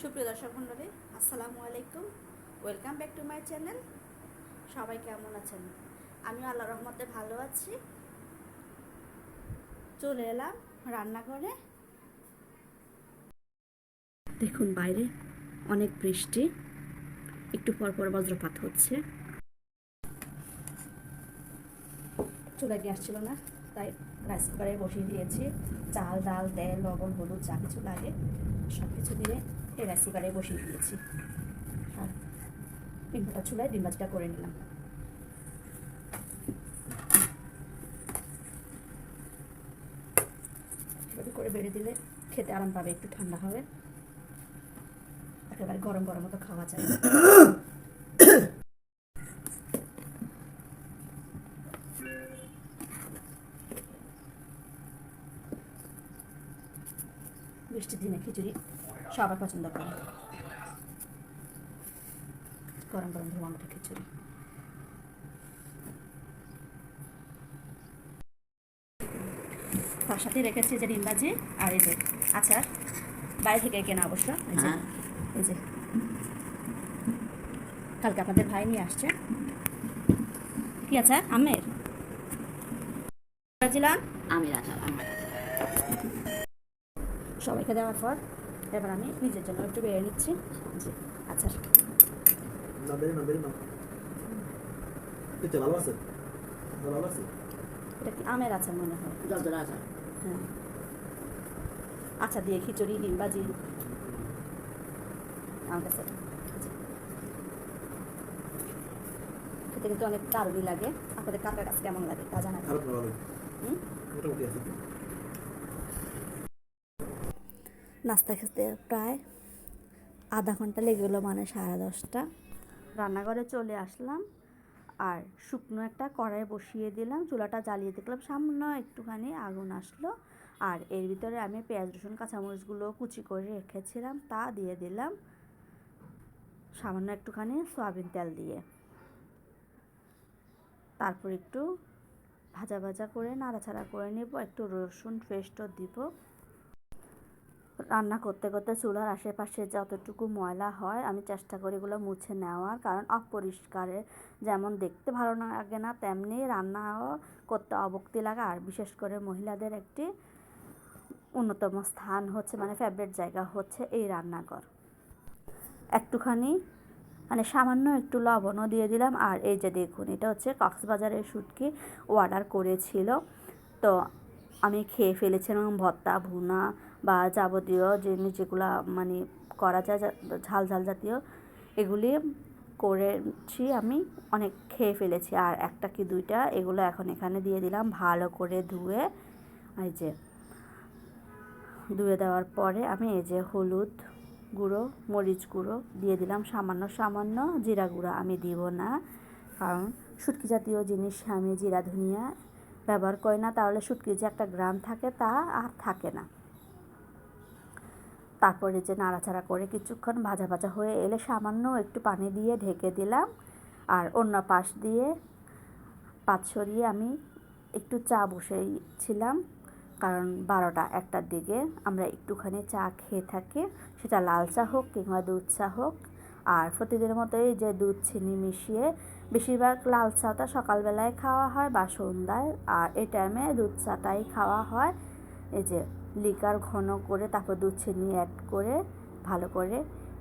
সুপ্রিয় দর্শক মণ্ডলী, আসসালামু আলাইকুম। Welcome back to my channel. সবাই কেমন আছেন? আমি আল্লাহর রহমতে ভালো আছি। চলে এলাম রান্নাঘরে। দেখুন বাইরে অনেক বৃষ্টি, একটু পর পর বজ্রপাত হচ্ছে। চুলায় গ্যাস ছিল না, তাই রাইস কুকারে বসিয়ে দিয়েছি। চাল, ডাল, তেল, লবণ, হলুদ যা কিছু লাগে সব কিছু দিয়ে এই রাইস কুকারে বসিয়ে দিয়েছি। আর পিঙ্কটা চুলায় ডিম ভাজিটা করে নিলাম। এভাবে করে বেড়ে দিলে খেতে আরাম পাবে, একটু ঠান্ডা হবে, একেবারে গরম গরম মতো খাওয়া যায়। বৃষ্টির দিনে খিচুড়ি সবাই পছন্দ করে, গরম গরম ধোয়া ওঠা খিচুড়ি। তার সাথে রেখেছি যে ডিম ভাজি আর এই যে আচার, বাইরে থেকে কেনা অবশ্য। এই যে কালকে আপনাদের ভাই নিয়ে আসছে। কি আচার? আমের ভাজিলাম। আমের আচার। সবাইকে দেওয়ার পর এবার আমি নিজের জন্য একটু বেড়ে নিচ্ছি। জি, আচার এটা কি আমের আচার মনে হয়? জলদরা আচার। হ্যাঁ, আচার দিয়ে খিচুড়ি, ডিম ভাজি আমার কাছে খেতে কিন্তু অনেক দারুণই লাগে। আপনাদের কাটার কাছে কেমন লাগে তা জানাবেন। নাস্তা খেতে প্রায় আধা ঘন্টা লেগে গেলো, মানে 10:30। রান্নাঘরে চলে আসলাম আর শুকনো একটা কড়াই বসিয়ে দিলাম। চুলাটা জ্বালিয়ে দেখলাম সামান্য একটুখানি আগুন আসলো, আর এর ভিতরে আমি পেঁয়াজ, রসুন, কাঁচামরিচগুলো কুচি করে রেখেছিলাম তা দিয়ে দিলাম, সামান্য একটুখানি সয়াবিন তেল দিয়ে। তারপর একটু ভাজা ভাজা করে নাড়াচাড়া করে নেব, একটু রসুন পেস্টও দিব। রান্না করতে করতে চুলার আশেপাশে যতটুকু ময়লা হয় আমি চেষ্টা করি এগুলো মুছে নেওয়ার, কারণ অপরিষ্কারে যেমন দেখতে ভালো লাগে না, তেমনি রান্নাও করতে অবক্তি লাগে। আর বিশেষ করে মহিলাদের একটি অন্যতম স্থান হচ্ছে, মানে ফেভারিট জায়গা হচ্ছে এই রান্নাঘর। একটুখানি মানে সামান্য একটু লবণও দিয়ে দিলাম। আর এই যে দেখুন, এটা হচ্ছে কক্সবাজারের শুটকি, অর্ডার করেছিল, তো আমি খেয়ে ফেলেছিলাম। ভর্তা, ভুনা বা যাবতীয় জিনিস যেগুলো মানে করা যায়, ঝাল ঝাল জাতীয়, এগুলি করেছি আমি, অনেক খেয়ে ফেলেছি। আর একটা কি দুইটা এগুলো এখন এখানে দিয়ে দিলাম ভালো করে ধুয়ে। এই যে ধুয়ে দেওয়ার পরে আমি এই যে হলুদ গুঁড়ো, মরিচ গুঁড়ো দিয়ে দিলাম, সামান্য সামান্য জিরা গুঁড়ো আমি দিব না, কারণ শুটকি জাতীয় জিনিস আমি জিরা ধনিয়া ব্যবহার করি না, তাহলে শুটকির যে একটা গ্রান থাকে তা আর থাকে না। তারপরে যে নাড়াচাড়া করে কিছুক্ষণ ভাজা ভাজা হয়ে এলে সামান্য একটু পানি দিয়ে ঢেকে দিলাম। আর অন্য পাশ দিয়ে পাত সরিয়ে আমি একটু চা বসেছিলাম, কারণ 12টা-1টার দিকে আমরা একটুখানি চা খেয়ে থাকি, সেটা লাল চা হোক কিংবা দুধ চা হোক। আর প্রতিদিনের মতোই যে দুধ চিনি মিশিয়ে, বেশিরভাগ লাল চাটা সকালবেলায় খাওয়া হয় বা সন্ধ্যায়, আর এই টাইমে দুধ চাটাই খাওয়া হয়। এই যে লিকার ঘন করে তারপর দুধ চিনি অ্যাড করে ভালো করে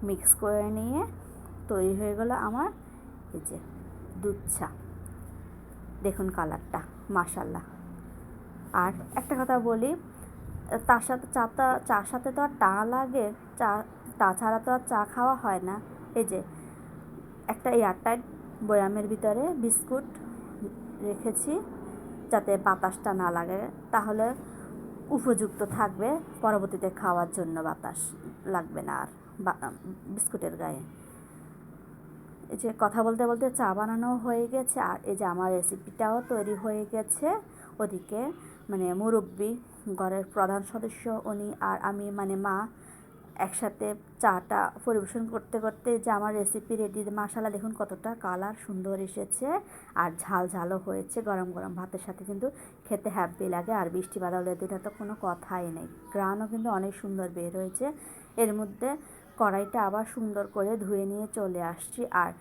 মিক্স করে নিয়ে তৈরি হয়ে গেল আমার এই যে দুধ চা। দেখুন কালারটা, মাশাল্লাহ। আর একটা কথা বলি, তার সাথে চার সাথে তো আর টা লাগে, টা ছাড়া তো আর চা খাওয়া হয় না। এই যে একটা এয়ারটাইট বয়ামের ভিতরে বিস্কুট রেখেছি যাতে বাতাসটা না লাগে, তাহলে উপযুক্ত থাকবে পরবর্তীতে খাওয়ার জন্য, বাতাস লাগবে না আর বিস্কুটের গায়ে। এই যে কথা বলতে বলতে চা বানানো হয়ে গেছে, আর এই যে আমার রেসিপিটাও তৈরি হয়ে গেছে। ওদিকে মানে মুরব্বি, ঘরের প্রধান সদস্য উনি আর আমি মানে মা একসাথে চাটা পরিবেশন করতে করতে যে আমার রেসিপি রেডি। মাশাআল্লাহ, দেখুন কতটা কালার সুন্দর এসেছে, আর ঝাল ঝালও হয়েছে। গরম গরম ভাতের সাথে কিন্তু খেতে হ্যাপি লাগে। আর বৃষ্টি বাদলের দিনে তো কোনো কথাই নেই, গ্রানও কিন্তু অনেক সুন্দর বের হয়েছে। এর মধ্যে কড়াইটা আবার সুন্দর করে ধুয়ে নিয়ে চলে আসছি। আর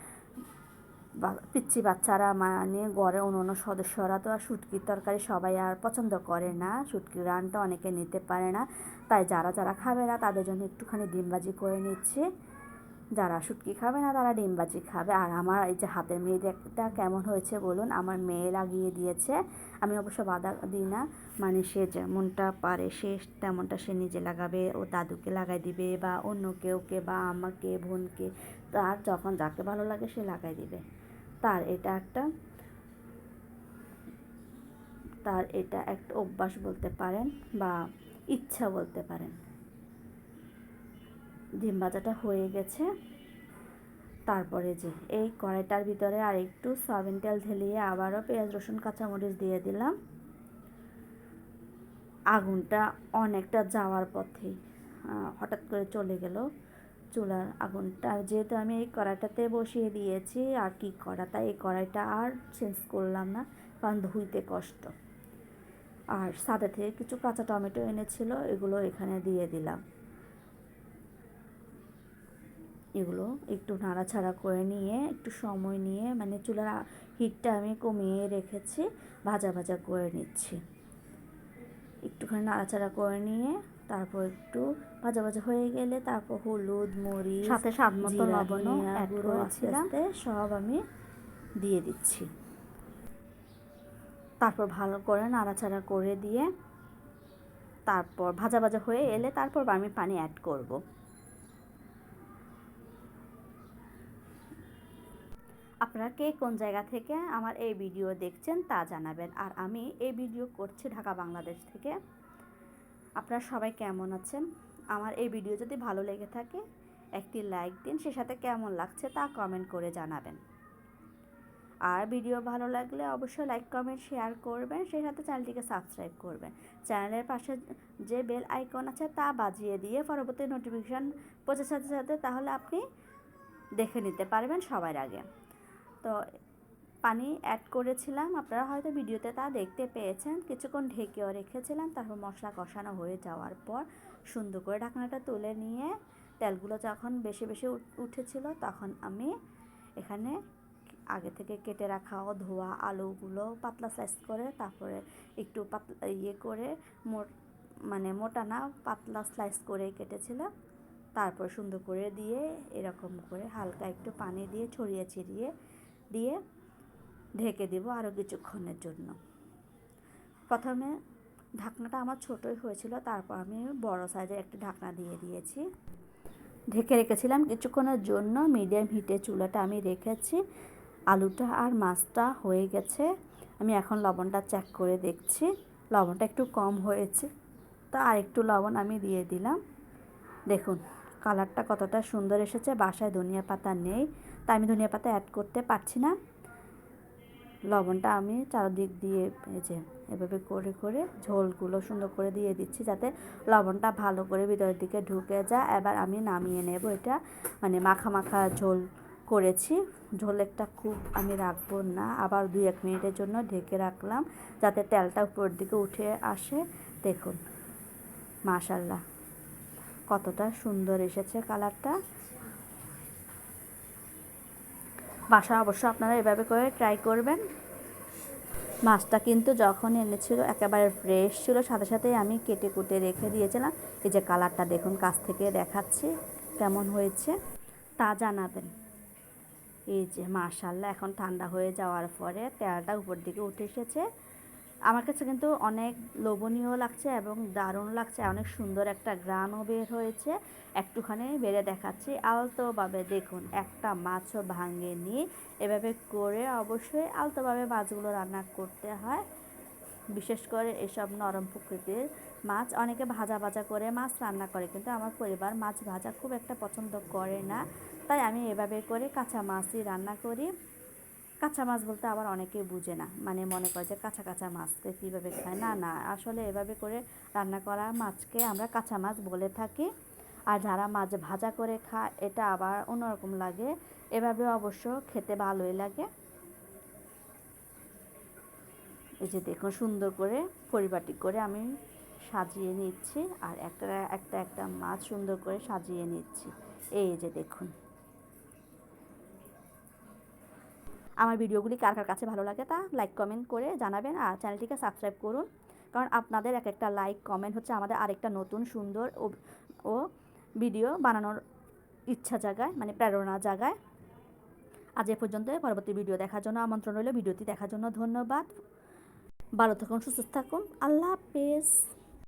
পিচ্চি বাচ্চারা মানে ঘরে অন্য সদস্যরা তো আর শুটকির তরকারি সবাই আর পছন্দ করে না, শুটকির রানটা অনেকে নিতে পারে না, তাই যারা যারা খাবে না তাদের জন্য একটুখানি ডিমবাজি করে নিচ্ছি। যারা শুটকি খাবে না তারা ডিমবাজি খাবে। আর আমার এই যে হাতের মেহেদিটা কেমন হয়েছে বলুন, আমার মেয়ে লাগিয়ে দিয়েছে। আমি অবশ্য বাধা দিই না, মানে সে যেমনটা পারে সে তেমনটা সে নিজে লাগাবে, ও দাদুকে লাগাই দিবে বা অন্য কেউকে বা আমাকে বোনকে, তার যখন যাকে ভালো লাগে সে লাগাই দিবে। তার এটা একটা অভ্যাস বলতে পারেন বা ইচ্ছা বলতে পারেন। ডিম ভাজাটা হয়ে গেছে। তারপরে যে এই কড়াইটার ভিতরে আর একটু সয়াবিন তেল ঢেলিয়ে আবারও পেঁয়াজ রসুন কাঁচামরিচ দিয়ে দিলাম। আগুনটা অনেকটা যাওয়ার পথেই হঠাৎ করে চলে গেল চুলার আগুনটা। যেহেতু আমি এই কড়াইটাতে বসিয়ে দিয়েছি আর কি করা, তাই এই কড়াইটা আর চেঞ্জ করলাম না, কারণ ধুইতে কষ্ট। আর সাথে থেকে কিছু কাঁচা টমেটো এনেছিল, এগুলো এখানে দিয়ে দিলাম। এগুলো একটু নাড়াচাড়া করে নিয়ে একটু সময় নিয়ে, মানে চুলার হিটটা আমি কমিয়ে রেখেছি, ভাজা ভাজা করে নিচ্ছি। একটুখানি নাড়াচাড়া করে নিয়ে তারপর একটু ভাজা ভাজা হয়ে গেলে তারপর হলুদ, মরিচ, সাথে স্বাদ মতো লবণ অ্যাড করেছিলাম, সব আমি দিয়ে দিচ্ছি। তারপর ভালো করে নাড়াচাড়া করে দিয়ে তারপর ভাজা ভাজা হয়ে এলে তারপর আমি পানি অ্যাড করব। আপনারা কে কোন জায়গা থেকে আমার এই ভিডিও দেখছেন তা জানাবেন। আর আমি এই ভিডিও করছি ঢাকা, বাংলাদেশ থেকে। আপনারা সবাই কেমন আছেন? আমার এই ভিডিও যদি ভালো লেগে থাকে একটি লাইক দিন, সে সাথে কেমন লাগছে তা কমেন্ট করে জানাবেন। আর ভিডিও ভালো লাগলে অবশ্যই লাইক, কমেন্ট, শেয়ার করবেন, সেই সাথে চ্যানেলটিকে সাবস্ক্রাইব করবেন। চ্যানেলের পাশে যে বেল আইকন আছে তা বাজিয়ে দিয়ে পরবর্তী নোটিফিকেশান পৌঁছার সাথে সাথে তাহলে আপনি দেখে নিতে পারবেন সবার আগে। তো পানি অ্যাড করেছিলাম, আপনারা হয়তো ভিডিওতে তা দেখতে পেয়েছেন। কিছুক্ষণ ঢেকেও রেখেছিলাম। তারপর মশলা কষানো হয়ে যাওয়ার পর সুন্দর করে ঢাকনাটা তুলে নিয়ে তেলগুলো যখন বেশি বেশি উঠেছিল তখন আমি এখানে আগে থেকে কেটে রাখা ও ধোয়া আলুগুলো পাতলা স্লাইস করে তারপরে একটু পাতলা করে মানে মোটা না পাতলা স্লাইস করে কেটেছিলাম। তারপর সুন্দর করে দিয়ে এরকম করে হালকা একটু পানি দিয়ে ছড়িয়ে ছিটিয়ে দিয়ে ঢেকে দেবো আরও কিছুক্ষণের জন্য। প্রথমে ঢাকনাটা আমার ছোটোই হয়েছিল, তারপর আমি বড় সাইজের একটা ঢাকনা দিয়ে দিয়েছি, ঢেকে রেখেছিলাম কিছুক্ষণের জন্য। মিডিয়াম হিটে চুলাটা আমি রেখেছি। আলুটা আর মাছটা হয়ে গেছে। আমি এখন লবণটা চেক করে দেখছি, লবণটা একটু কম হয়েছে, তা আর একটু লবণ আমি দিয়ে দিলাম। দেখুন কালারটা কতটা সুন্দর এসেছে। বাসায় ধনিয়া পাতা নেই, তাই আমি ধনিয়া পাতা অ্যাড করতে পারছি না। লবণটা আমি চারদিক দিয়ে এভাবে করে করে ঝোলগুলো সুন্দর করে দিয়ে দিচ্ছি, যাতে লবণটা ভালো করে ভিতরের দিকে ঢুকে যায়। এবার আমি নামিয়ে নেব। এটা মানে মাখা মাখা ঝোল করেছি। ঝোল একটা খুব আমি রাখবো না, আবার 2-1 মিনিটের জন্য ঢেকে রাখলাম যাতে তেলটা উপরের দিকে উঠে আসে। দেখুন মাশাআল্লাহ কতটা সুন্দর এসেছে কালারটা। বাসা অবশ্য আপনারা এভাবে করে ট্রাই করবেন। মাছটা কিন্তু যখন এনেছিল একেবারে ফ্রেশ ছিল, সাথে সাথেই আমি কেটে কুটে রেখে দিয়েছিলাম। এই যে কালারটা দেখুন, কাছ থেকে দেখাচ্ছি কেমন হয়েছে তা জানাবেন। এই যে মাশাআল্লাহ এখন ঠান্ডা হয়ে যাওয়ার পরে তেলটা উপর দিকে উঠে এসেছে। আমার কাছে কিন্তু অনেক লোভনীয় লাগছে এবং দারুণ লাগছে, অনেক সুন্দর একটা ঘ্রাণও বের হয়েছে। একটুখানি বেড়ে দেখাচ্ছি আলতোভাবে। দেখুন একটা মাছও ভাঙেনি। এভাবে করে অবশ্যই আলতোভাবে মাছগুলো রান্না করতে হয়, বিশেষ করে এসব নরম প্রকৃতির মাছ। অনেকে ভাজা ভাজা করে মাছ রান্না করে, কিন্তু আমার পরিবার মাছ ভাজা খুব একটা পছন্দ করে না, তাই আমি এভাবে করে কাঁচা মাছই রান্না করি। কাঁচা মাছ বলতে আবার অনেকেই বুঝে না, মানে মনে করে যে কাঁচা কাঁচা মাছকে কীভাবে খায়। না না, আসলে এভাবে করে রান্না করা মাছকে আমরা কাঁচা মাছ বলে থাকি। আর যারা মাছ ভাজা করে খায় এটা আবার অন্যরকম লাগে। এভাবে অবশ্য খেতে ভালোই লাগে। এই যে দেখুন সুন্দর করে পরিপাটি করে আমি সাজিয়ে নিচ্ছি আর একটা একটা একটা মাছ সুন্দর করে সাজিয়ে নিচ্ছি। এই যে দেখুন, আমার ভিডিওগুলি কার কার কাছে ভালো লাগে তা লাইক কমেন্ট করে জানাবেন আর চ্যানেলটিকে সাবস্ক্রাইব করুন, কারণ আপনাদের এক একটা লাইক কমেন্ট হচ্ছে আমাদের আরেকটা নতুন সুন্দর ও ভিডিও বানানোর ইচ্ছা জাগায়, মানে প্রেরণা জাগায়। আজ এ পর্যন্ত, পরবর্তী ভিডিও দেখার জন্য আমন্ত্রণ রইল। ভিডিওটি দেখার জন্য ধন্যবাদ। ভালো থাকুন, সুস্থ থাকুন, আল্লাহ হাফেজ।